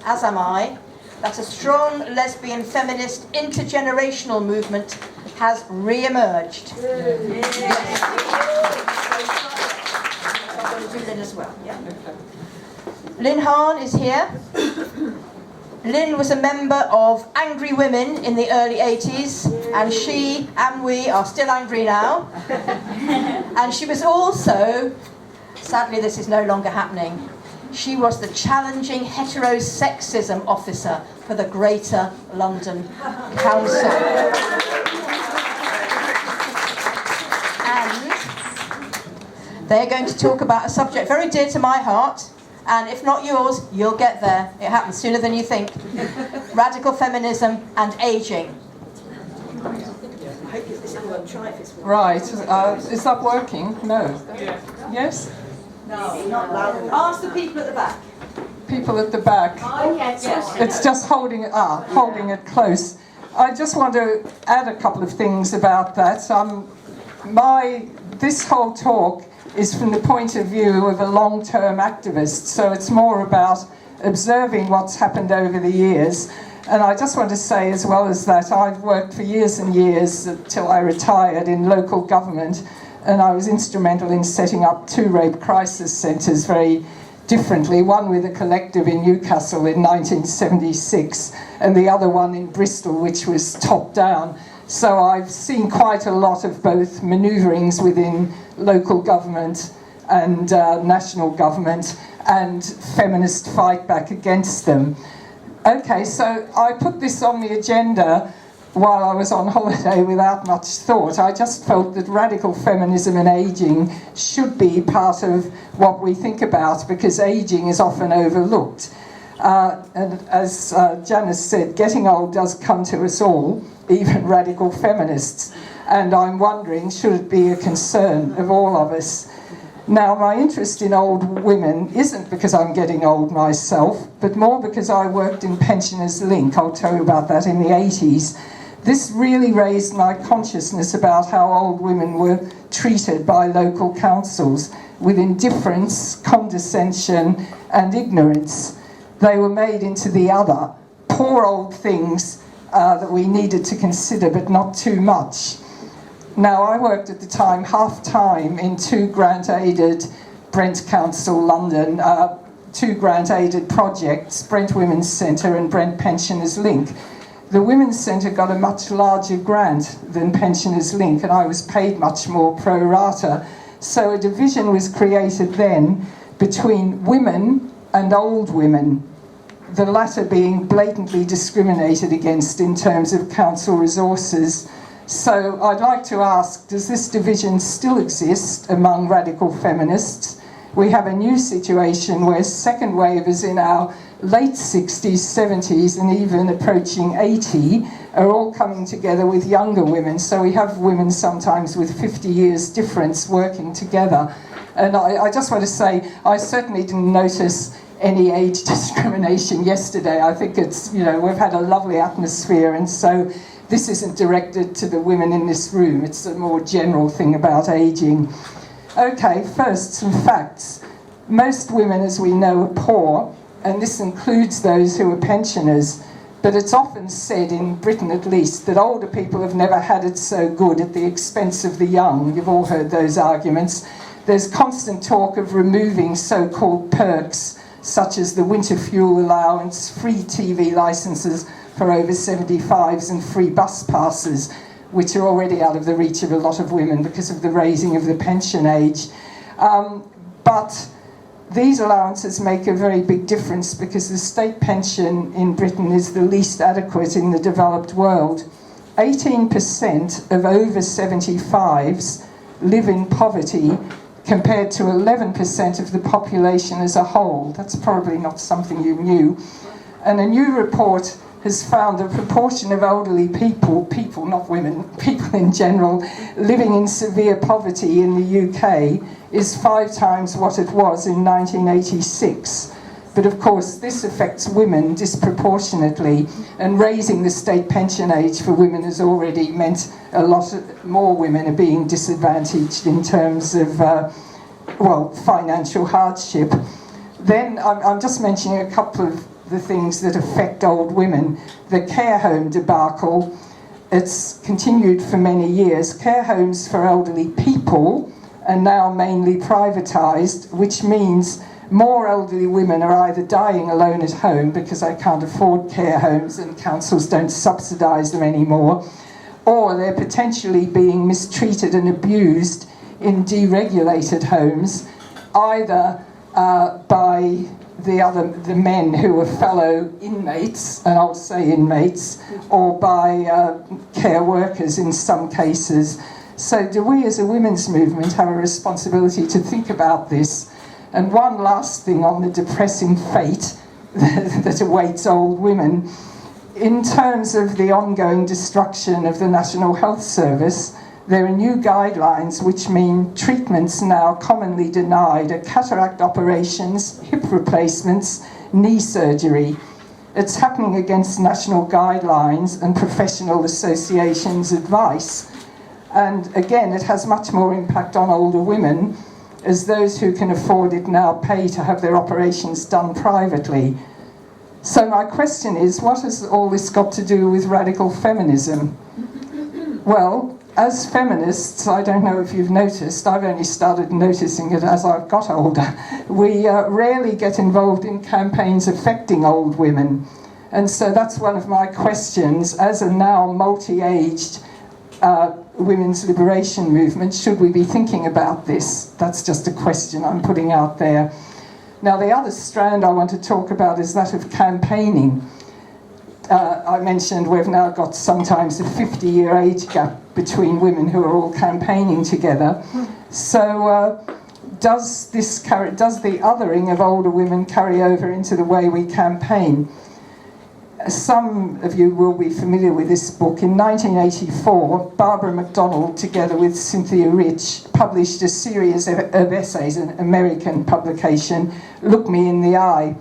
as am I, that a strong lesbian feminist intergenerational movement has re-emerged. I'm going to do Lynn as well. Yeah. Elaine Hutton is here. Lynn was a member of Angry Women in the early 80s, and she and we are still angry now. And she was also, sadly this is no longer happening, she was the challenging heterosexism officer for the Greater London Council. And they're going to talk about a subject very dear to my heart, and if not yours, you'll get there. It happens sooner than you think. Radical feminism and ageing. Right, is that working? No. Yes? No, not loud enough. Ask the people at the back. People at the back. Yes. It's just holding it close. I just want to add a couple of things about that. This whole talk is from the point of view of a long-term activist, so it's more about observing what's happened over the years. And I just want to say, as well as that, I've worked for years and years until I retired in local government, and I was instrumental in setting up 2 rape crisis centres very differently, one with a collective in Newcastle in 1976 and the other one in Bristol, which was top down. So I've seen quite a lot of both manoeuvrings within local government and national government and feminist fight back against them. Okay, so I put this on the agenda while I was on holiday without much thought. I just felt that radical feminism and ageing should be part of what we think about, because ageing is often overlooked. And as Janice said, getting old does come to us all, even radical feminists. And I'm wondering, should it be a concern of all of us? Now, my interest in old women isn't because I'm getting old myself, but more because I worked in Pensioners' Link. I'll tell you about that in the 80s. This really raised my consciousness about how old women were treated by local councils, with indifference, condescension, and ignorance. They were made into the other, poor old things that we needed to consider, but not too much. Now, I worked at the time half-time in 2 grant-aided Brent Council London, 2 grant-aided projects, Brent Women's Centre and Brent Pensioners' Link. The Women's Centre got a much larger grant than Pensioners' Link, and I was paid much more pro rata. So a division was created then between women and old women, the latter being blatantly discriminated against in terms of council resources. So I'd like to ask, does this division still exist among radical feminists? We have a new situation where second wavers in our late 60s, 70s, and even approaching 80 are all coming together with younger women. So we have women sometimes with 50 years difference working together. And I just want to say, I certainly didn't notice any age discrimination yesterday. I think it's, we've had a lovely atmosphere, and so this isn't directed to the women in this room. It's a more general thing about ageing. Okay, first, some facts. Most women, as we know, are poor, and this includes those who are pensioners. But it's often said, in Britain at least, that older people have never had it so good at the expense of the young. You've all heard those arguments. There's constant talk of removing so-called perks, such as the winter fuel allowance, free TV licenses for over 75s, and free bus passes, which are already out of the reach of a lot of women because of the raising of the pension age. But these allowances make a very big difference, because the state pension in Britain is the least adequate in the developed world. 18% of over 75s live in poverty, compared to 11% of the population as a whole. That's probably not something you knew. And a new report has found the proportion of elderly people, not women, people in general, living in severe poverty in the UK is 5 times what it was in 1986. But of course, this affects women disproportionately, and raising the state pension age for women has already meant a lot more women are being disadvantaged in terms of, financial hardship. Then I'm just mentioning a couple of the things that affect old women. The care home debacle, it's continued for many years. Care homes for elderly people are now mainly privatised, which means more elderly women are either dying alone at home because they can't afford care homes and councils don't subsidise them anymore, or they're potentially being mistreated and abused in deregulated homes, either by the men who are fellow inmates, and I'll say inmates, or by care workers in some cases. So do we as a women's movement have a responsibility to think about this? And one last thing on the depressing fate that awaits old women. In terms of the ongoing destruction of the National Health Service, there are new guidelines which mean treatments now commonly denied are cataract operations, hip replacements, knee surgery. It's happening against national guidelines and professional associations' advice. And again, it has much more impact on older women, as those who can afford it now pay to have their operations done privately. So my question is, what has all this got to do with radical feminism? Well, as feminists, I don't know if you've noticed, I've only started noticing it as I've got older, we rarely get involved in campaigns affecting old women. And so that's one of my questions. As a now multi-aged women's liberation movement, should we be thinking about this? That's just a question I'm putting out there. Now, the other strand I want to talk about is that of campaigning. I mentioned we've now got sometimes a 50-year age gap between women who are all campaigning together. So does the othering of older women carry over into the way we campaign? Some of you will be familiar with this book. In 1984, Barbara MacDonald, together with Cynthia Rich, published a series of essays, an American publication, Look Me in the Eye.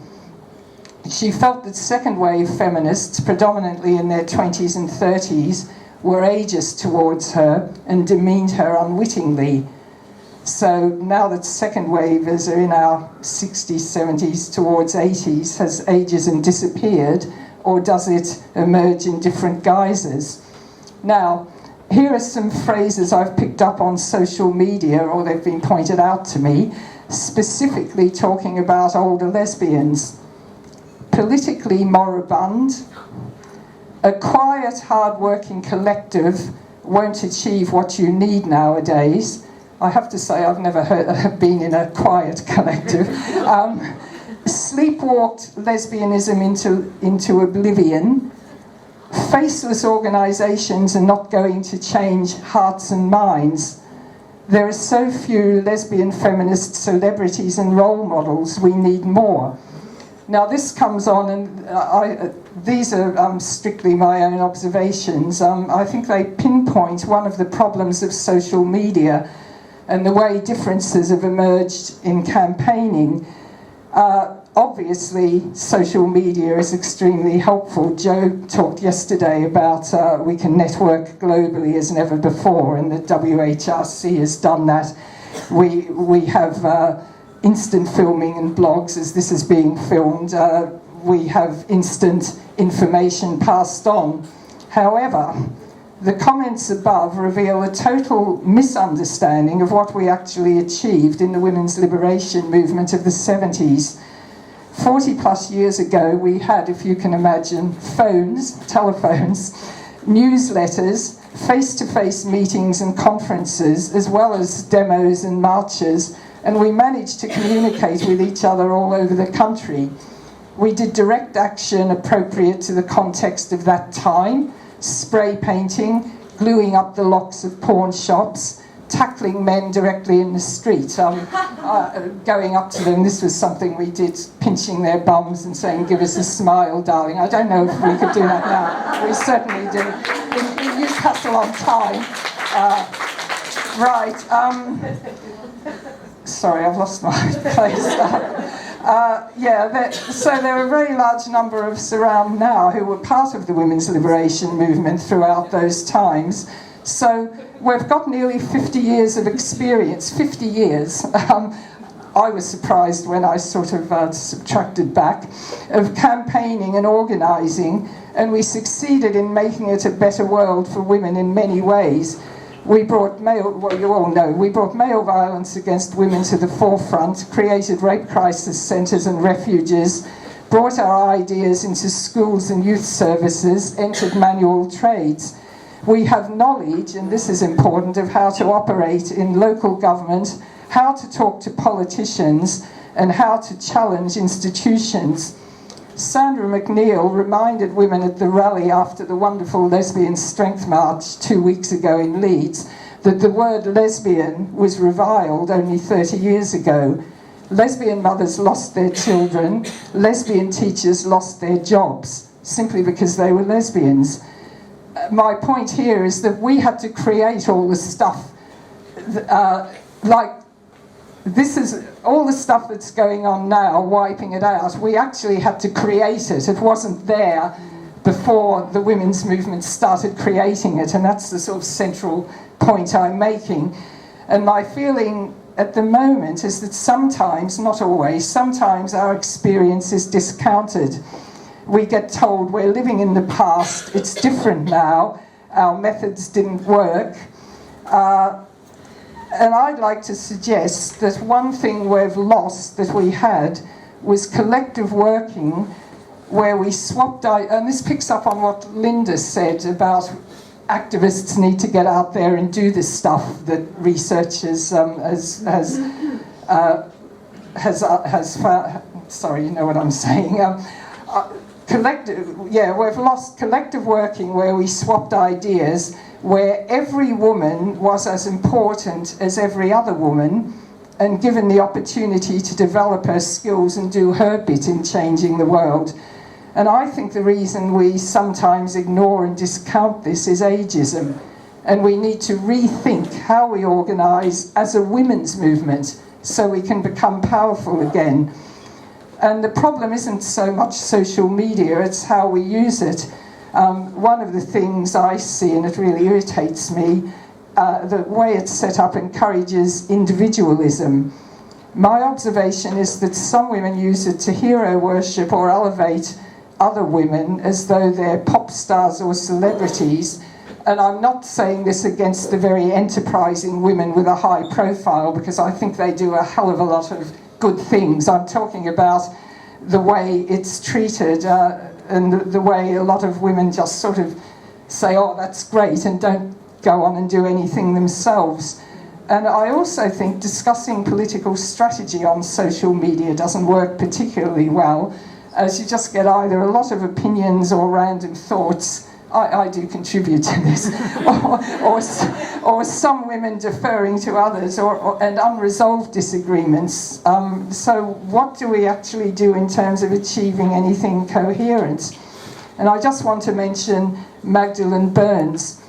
She felt that second wave feminists, predominantly in their 20s and 30s, were ageist towards her and demeaned her unwittingly. So now that second wavers are in our 60s, 70s, towards 80s, has ageism disappeared, or does it emerge in different guises? Now, here are some phrases I've picked up on social media, or they've been pointed out to me, specifically talking about older lesbians. Politically moribund, a quiet, hard-working collective won't achieve what you need nowadays. I have to say I've never been in a quiet collective. Sleepwalked lesbianism into oblivion. Faceless organisations are not going to change hearts and minds. There are so few lesbian feminist celebrities and role models, we need more. Now this comes on, and these are strictly my own observations. I think they pinpoint one of the problems of social media and the way differences have emerged in campaigning. Obviously, social media is extremely helpful. Joe talked yesterday about we can network globally as never before, and the WHRC has done that. We have instant filming and blogs as this is being filmed. We have instant information passed on. However, the comments above reveal a total misunderstanding of what we actually achieved in the women's liberation movement of the 70s. 40 plus years ago, we had, if you can imagine, phones, telephones, newsletters, face-to-face meetings and conferences, as well as demos and marches, and we managed to communicate with each other all over the country. We did direct action appropriate to the context of that time, spray painting, gluing up the locks of pawn shops, tackling men directly in the street, going up to them. This was something we did, pinching their bums and saying, "Give us a smile, darling." I don't know if we could do that now. We certainly did. In Newcastle on Tyne. Sorry, I've lost my place. So there are a very large number of us around now who were part of the women's liberation movement throughout those times. So we've got nearly 50 years of experience, 50 years. I was surprised when I sort of subtracted back, of campaigning and organising, and we succeeded in making it a better world for women in many ways. We brought you all know, we brought male violence against women to the forefront, created rape crisis centres and refuges, brought our ideas into schools and youth services, entered manual trades. We have knowledge, and this is important, of how to operate in local government, how to talk to politicians, and how to challenge institutions. Sandra McNeill reminded women at the rally after the wonderful Lesbian Strength March 2 weeks ago in Leeds that the word lesbian was reviled only 30 years ago. Lesbian mothers lost their children, lesbian teachers lost their jobs simply because they were lesbians. My point here is that we had to create all the stuff, this is all the stuff that's going on now, wiping it out. We actually had to create it. It wasn't there before the women's movement started creating it, and that's the sort of central point I'm making. And my feeling at the moment is that sometimes, not always, sometimes our experience is discounted. We get told we're living in the past, it's different now, our methods didn't work. And I'd like to suggest that one thing we've lost that we had was collective working, where we swapped, and this picks up on what Linda said about activists need to get out there and do this stuff that researchers has found. Sorry, you know what I'm saying. We've lost collective working where we swapped ideas, where every woman was as important as every other woman and given the opportunity to develop her skills and do her bit in changing the world. And I think the reason we sometimes ignore and discount this is ageism, and we need to rethink how we organise as a women's movement so we can become powerful again. And the problem isn't so much social media, it's how we use it. One of the things I see, and it really irritates me, the way it's set up encourages individualism. My observation is that some women use it to hero worship or elevate other women as though they're pop stars or celebrities. And I'm not saying this against the very enterprising women with a high profile, because I think they do a hell of a lot of good things. I'm talking about the way it's treated and the way a lot of women just sort of say, oh, that's great, and don't go on and do anything themselves. And I also think discussing political strategy on social media doesn't work particularly well, as you just get either a lot of opinions or random thoughts. I do contribute to this, or some women deferring to others, and unresolved disagreements. So what do we actually do in terms of achieving anything coherent? And I just want to mention Magdalene Burns.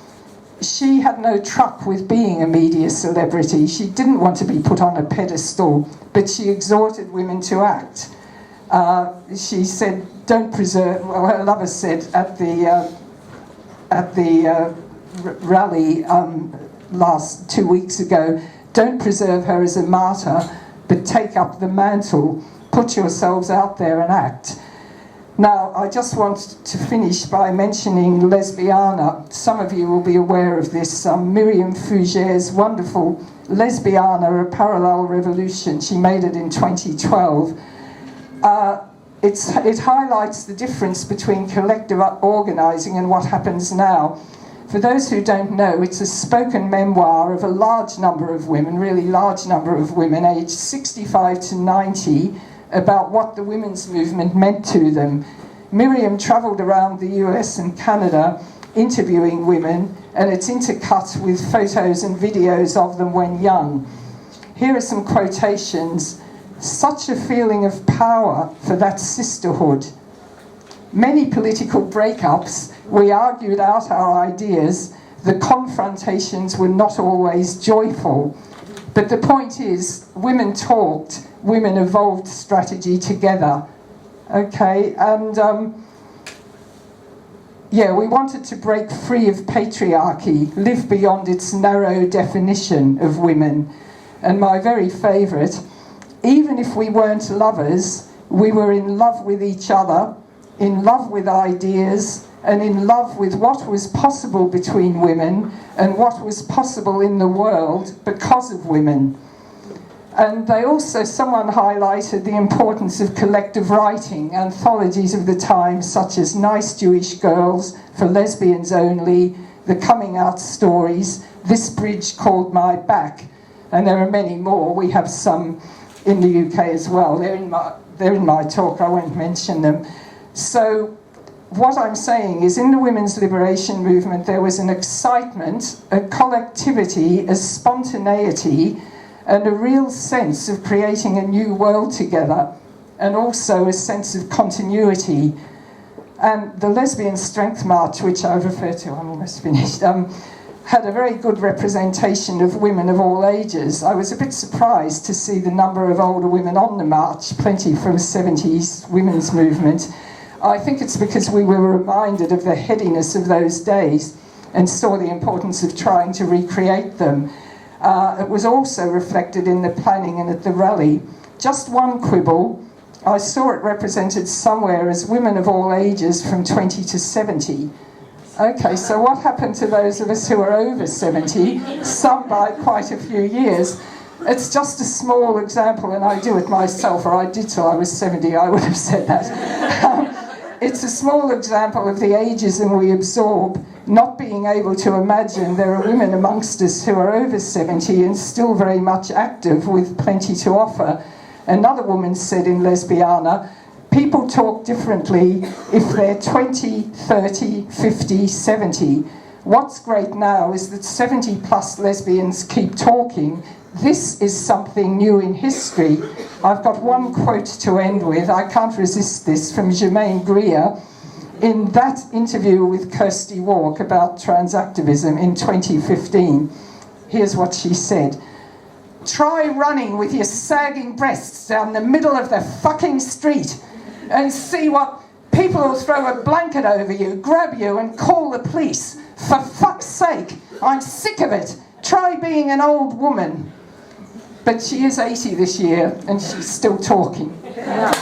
She had no truck with being a media celebrity. She didn't want to be put on a pedestal, but she exhorted women to act. She said, don't preserve, well, her lover said at the rally last 2 weeks ago, don't preserve her as a martyr, but take up the mantle, put yourselves out there and act. Now, I just want to finish by mentioning Lesbiana. Some of you will be aware of this. Miriam Fouger's wonderful Lesbiana, A Parallel Revolution. She made it in 2012. It highlights the difference between collective organising and what happens now. For those who don't know, it's a spoken memoir of a large number of women, really large number of women, aged 65 to 90, about what the women's movement meant to them. Miriam travelled around the US and Canada interviewing women, and it's intercut with photos and videos of them when young. Here are some quotations. Such a feeling of power for that sisterhood. Many political breakups, we argued out our ideas, the confrontations were not always joyful. But the point is, women talked, women evolved strategy together. Okay, and we wanted to break free of patriarchy, live beyond its narrow definition of women. And my very favourite, even if we weren't lovers, we were in love with each other, in love with ideas, and in love with what was possible between women and what was possible in the world because of women. And they also, someone highlighted the importance of collective writing, anthologies of the time such as Nice Jewish Girls, For Lesbians Only, The Coming Out Stories, This Bridge Called My Back, and there are many more. We have some in the UK as well. They're in my talk, I won't mention them. So what I'm saying is, in the women's liberation movement, there was an excitement, a collectivity, a spontaneity, and a real sense of creating a new world together, and also a sense of continuity. And the Lesbian Strength March, which I refer to, I'm almost finished, had a very good representation of women of all ages. I was a bit surprised to see the number of older women on the march, plenty from 70s women's movement. I think it's because we were reminded of the headiness of those days and saw the importance of trying to recreate them. It was also reflected in the planning and at the rally. Just one quibble, I saw it represented somewhere as women of all ages from 20 to 70. Okay, so what happened to those of us who are over 70, some by quite a few years? It's just a small example, and I do it myself, or I did till I was 70, I would have said that. It's a small example of the ageism we absorb, not being able to imagine there are women amongst us who are over 70 and still very much active with plenty to offer. Another woman said in Lesbiana, people talk differently if they're 20, 30, 50, 70. What's great now is that 70 plus lesbians keep talking. This is something new in history. I've got one quote to end with. I can't resist this, from Germaine Greer in that interview with Kirsty Walk about transactivism in 2015. Here's what she said. Try running with your sagging breasts down the middle of the fucking street and see what people will throw a blanket over you, grab you and call the police. For fuck's sake, I'm sick of it. Try being an old woman. But she is 80 this year and she's still talking. Yeah.